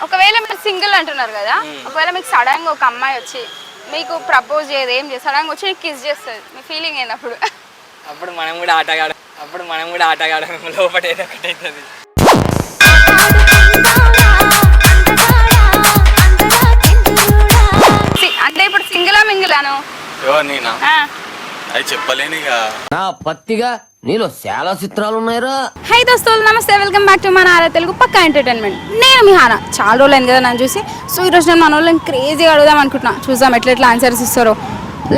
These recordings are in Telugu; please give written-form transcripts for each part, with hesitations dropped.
ఒకవేళ మీరు సింగిల్ అంటున్నారు కదా, ఒకవేళ మీకు సడన్ గా ఒక అమ్మాయి వచ్చి మీకు ప్రపోజ్ చేయదు, ఏం చేస్తారు, సడన్ గా వచ్చి నీకు కిస్ చేస్తుంది, మీ ఫీలింగ్ ఏంటప్పుడు? అప్పుడు మనం కూడా ఆటగాడం లోపల ఏదో ఒకటి అవుతుంది. అంటే ఇప్పుడు సింగిలా మింగిలాను? నేనా అది చెప్పలేను ఇక. నా పత్తిగా నీలో చాలా చిత్రాలు ఉన్నాయిరా. హై దోస్తులు, నమస్తే, వెల్కమ్ బ్యాక్ టు మన ఆరా తెలుగు పక్కా ఎంటర్టైన్మెంట్. నేను మీ హానా. చాలా రోజులు అయింది కదా నన్ను చూసి. సో ఈరోజు నేను మన వాళ్ళని క్రేజీగా అడుగుదాం అనుకుంటున్నా. చూద్దాం ఎట్లా ఆన్సర్స్ ఇస్తారో.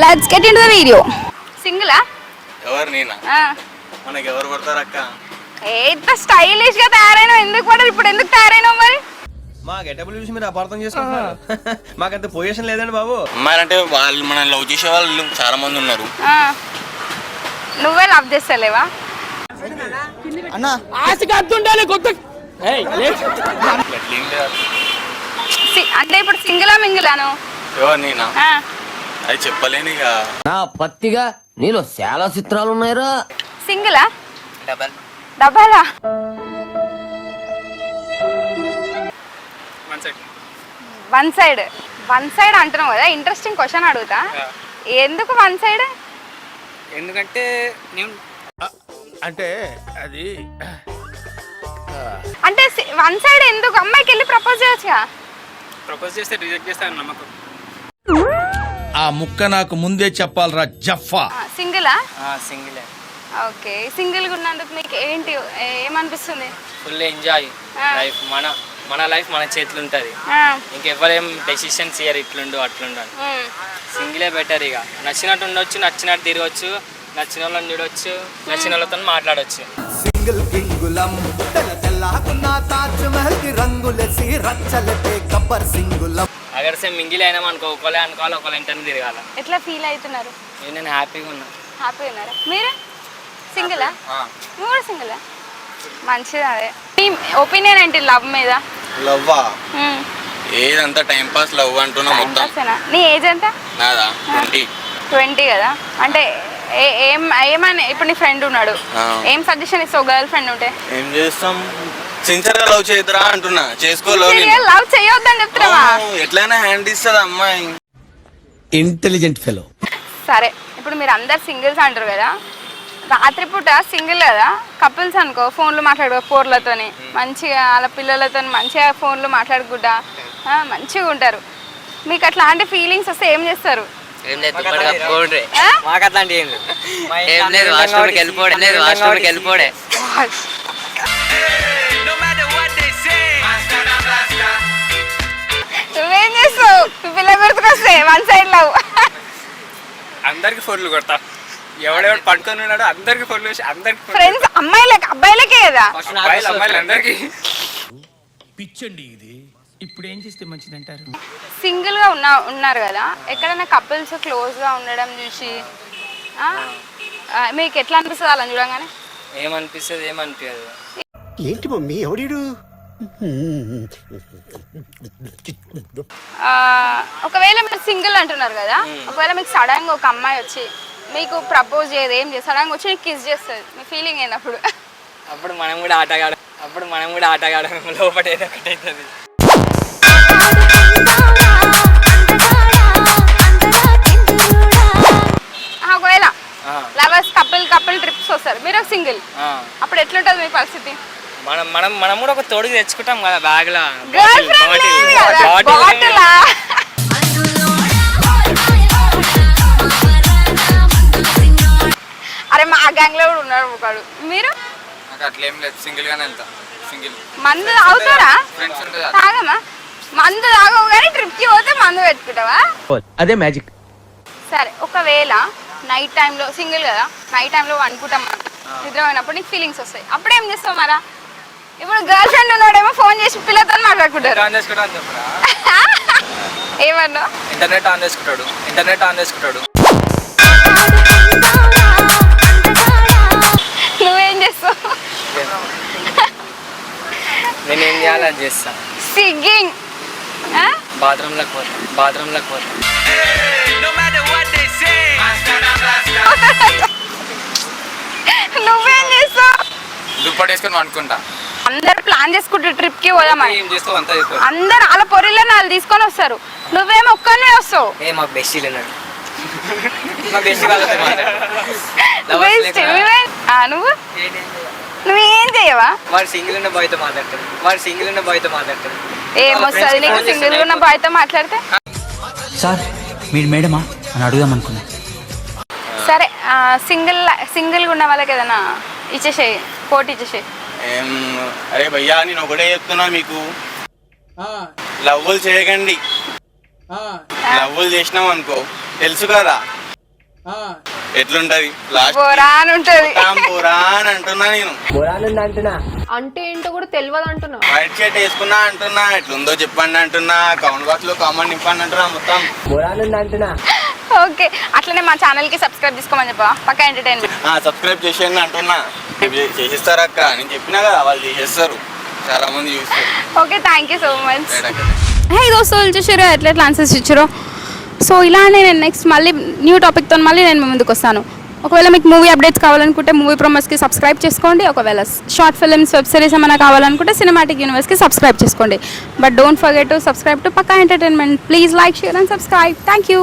Let's get into the video. సింగిలా? ఎవరు నేనా? మనకి ఎవరు పడతారు అక్క? ఎంత స్టైలిష్ గా తయారైనావు, ఎందుకు పడరు ఇప్పుడు, ఎందుకు తయారైనావు మరి? మా గెటబుల్ చూసి మీరు అపార్థం చేసుకుంటున్నారు. మాకంత పొజిషన్ లేదండి బాబు. అమ్మాయిలంటే వాళ్ళు మనం లవ్ చేసే వాళ్ళు చాలా మంది ఉన్నారు. నువ్వే లవ్ చేస్తలేవా? అన్నా అంటే ఇప్పుడు సింగిలా మింగిలాను? ఎవరు నేనా అది చెప్పలేను ఇక. నా పత్తిగా నీలో చాలా చిత్రాలు ఉన్నాయిరా. సింగిలా? డబల్ డబ్బాలా? వన్ సైడ్ అంటున్నావు కదా, ఇంట్రెస్టింగ్ క్వశ్చన్ అడుగుతా. ఎందుకు వన్ సైడ్? ఎందుకంటే నేను అంటే అది అంటే వన్ సైడ్ ఎందుకు? అమ్మాయికి వెళ్ళి ప్రపోజ్ చేయొచ్చుగా. ప్రపోజ్ చేస్తే రిజెక్ట్ చేస్తాను నమ్మకం. ఆ ముక్క నాకు ముందే చెప్పాలరా జఫా. సింగిలా? సింగిలే. ఓకే, సింగిల్ గా ఉన్నందుకు మీకు ఏంటి, ఏమనిపిస్తుంది? Full enjoy life. మన లైఫ్ మన చేతులు ఉంటుంది. ఇంకెవరేం డెసిషన్స్ ఇయర్ ఇట్లుండు అట్లుండు అని. సింగిలే బెటర్. ఇక నచ్చినట్టు ఉండొచ్చు, నచ్చినట్టు తిరగచ్చు, నచ్చిన వాళ్ళని చూడొచ్చు, నచ్చిన వాళ్ళతో మాట్లాడవచ్చు. సింగిల్ కింగులం తెల్లకున్న తాజ్ మహల్ కి రంగులేసి రచ్చలతే గబ్బర్ సింగులం. అగర్ సేమ్ మింగిల్ అయినాం అనుకో, ఒకళ్ళే అనుకోవాలి, ఒకళ్ళ ఇంటర్ని తిరగాల. ఎట్లా ఫీల్ అవుతున్నారు? నేను హ్యాపీగా ఉన్నా. హ్యాపీగా ఉన్నారా మీరు? సింగిలా? నువ్వు కూడా సింగిలా? మంచిది. అదే మీ ఒపీనియన్ ఏంటి లవ్ మీద? లవ్వా? ఏదంతా టైం పాస్ లవ్ అంటున్నా మొత్తం. నీ ఏజ్ ఎంత? నాదా 20 కదా. అంటే ఏమని ఇప్పుడు నీ ఫ్రెండ్ ఉన్నాడు, ఏం సజెషన్ ఇస్తావు గర్ల్ ఫ్రెండ్ ఉంటే? ఏం చేస్తాం, సిన్సియర్ గా లవ్ చేద్దురా అంటున్నా. చేసుకోలో లవ్ చేయొద్దని చెప్తున్నావా? ఎట్లయినా హ్యాండ్ ఇస్తుంది అమ్మాయి. Intelligent fellow. సరే, ఇప్పుడు మీరు అందరు సింగిల్స్ అంటారు కదా, రాత్రిపూట సింగిల్ కదా, కపుల్స్ అనుకో ఫోన్లు మాట్లాడుకో పోర్లతోని, మంచిగా వాళ్ళ పిల్లలతో మంచిగా ఫోన్లు మాట్లాడుకుంటా మంచిగా ఉంటారు. మీకు అట్లాంటి ఫీలింగ్స్ వస్తే ఏం చేస్తారు? ఏం లేదు, మాకు అట్లాంటి ఏం లేదు. వాష్రూమ్కి వెళ్ళిపోడే. నువ్వేం చేస్తావు? పిల్ల గుర్తుకొస్తే వన్ సైడ్ లవ్. అందరికి ఫోన్లు కొడతా, ఎవడెవడు పడుకొని ఉన్నాడు అందరికి ఫోన్లు వేసి అందరికి ఫ్రెండ్స్ అబ్బాయిలకే కదా, అమ్మాయిలు అందరికి. పిచ్చండి ఇది. ఇప్పుడు ఏం చేస్తే మంచిది అంటారు? సింగిల్ గా ఉన్నారు కదా, ఎక్కడైనా కపుల్స్ క్లోజ్ గా ఉండడం చూసి మీకు ఎట్లా అనిపిస్తుంది వాళ్ళని చూడగానే? ఏమనిపిస్తుంది? ఏమనిపించదు. ఏంటి మమ్మీ ఎవడీడు? ఒకవేళ మీరు సింగిల్ అంటున్నారు కదా, ఒకవేళ మీకు సడన్ గా ఒక అమ్మాయి వచ్చి మీకు ప్రపోజ్ చేయదు, ఏం చేస్తారు, సడన్ గా వచ్చి నీకు కిస్ చేస్తుంది, మీ ఫీలింగ్ ఏంటప్పుడు? అప్పుడు మనం కూడా ఆటగాడం లోపల ఏదో ఒకటి అవుతుంది. ఒకవేళ లవర్స్ కపుల్ ట్రిప్స్ వస్తారు, మీరు ఒక సింగిల్, అప్పుడు ఎట్లుంటది మీ పరిస్థితి? మనం కూడా ఒక తోడుకి తెచ్చుకుంటాం కదా బ్యాగ్ లా. గర్ల్ ఫ్రెండ్ బాటిలా? అరే మా గ్యాంగ్ లో కూడా ఉన్నాడు ఒకడు. మీరు? అట్లేం లేదు, సింగిల్ గానే వెళ్తా. సింగిల్. మందు తాగుతారా? తాగమా? మందు తాగవు కానీ ట్రిప్ కి పోతే మందు పెట్టుకుంటావా? అదే మ్యాజిక్. సరే, ఒకవేళ నైట్ టైంలో సింగిల్ కదా, నైట్ టైంలో అనుకుంటాం నిద్రపోయినప్పుడు నీకు ఫీలింగ్స్ వస్తాయి, అప్పుడు ఏం చేస్తావు మరా? ఇప్పుడు గర్ల్ ఫ్రెండ్ ఉన్నాడేమో ఫోన్ చేసి పిల్లతో మాట్లాడుకుంటారు. ఏమన్నా? ఇంటర్నెట్ ఆన్ చేసుకుంటాడు. నువ్వేం చేస్తావు? నేనేం చేయాలని చేస్తా. సిగ్గింగ్. బాత్రూంలోకి పోతా. నువ్వేం చేస్తావు? దుప్పటి వేసుకొని అనుకుంటా. అందరు ప్లాన్ చేసుకుంటారు ట్రిప్ కి పోదామని. ఏం చేస్తావు అంతా చెప్పు. అందరు వాళ్ళ పొరిలో వాళ్ళు తీసుకొని వస్తారు, నువ్వేమో ఒక్కనే వస్తావు. ఏ మాకు బెస్టీలు అన్నాడు. మా బెస్టీ వాళ్ళతో మాట్లాడు. Waste. నువ్వు నువ్వేం చేయవా? వాడు సింగిల్ ఉన్న బాయ్తో మాట్లాడతాడు. ఏమొస్తుంది నీకు సింగిల్ ఉన్న బాయ్తో మాట్లాడితే? సార్ మీరు మేడమా అని అడుగుదాం అనుకున్నా. సరే సింగిల్గా ఉన్న వాళ్ళకి ఏదైనా ఇచ్చేసేయి, కోటి ఇచ్చేసేయి. అరే భయ్యా నేను ఒకటే చెప్తున్నా మీకు, లవ్వులు చేయకండి. లవ్వులు చేసినాం అనుకో తెలుసు కదా ఎట్లుంటది, లాస్ట్ బోరా అని ఉంటది. బోరా అని అంటున్నా నేను. అంటే ఏంటో కూడా తెలియదు అంటున్నా. వైట్ షర్ట్ వేసుకున్నా అంటున్నా, ఎట్లుందో చెప్పండి అంటున్నా, కామెంట్ బాక్స్ లో కామెంట్ నింపండి అంటున్నా, మొత్తం. ఓకే, అట్లనే మా ఛానల్ కి సబ్స్క్రైబ్ చేసుకోమని చెప్పా, పక్కా ఎంటర్టైన్మెంట్. సబ్స్క్రైబ్ చేసేయండి అంటున్నా. చేసేస్తారు అక్క, నేను చెప్పినా కదా వాళ్ళు చేసేస్తారు, చాలా మంది చూస్తారు. Okay, thank you so much. Hey దోస్తులు, చూసారో ఎట్లా ఆన్సర్స్ ఇచ్చారో. సో ఇలానే నేను నెక్స్ట్ మళ్ళీ న్యూ టాపిక్తో మళ్ళీ నేను ముందుకు వస్తాను. ఒకవేళ మీకు మూవీ అప్డేట్స్ కావాలనుకుంటే మూవీ ప్రొమోస్కి సబ్స్క్రైబ్ చేసుకోండి. ఒకవేళ షార్ట్ ఫిల్మ్స్, వెబ్ సిరీస్ ఏమైనా కావాలనుకుంటే సినిమాటిక్ యూనివర్స్కి సబ్స్క్రైబ్ చేసుకోండి. But don't forget to subscribe to పక్కా entertainment. Please like, share and subscribe. Thank you.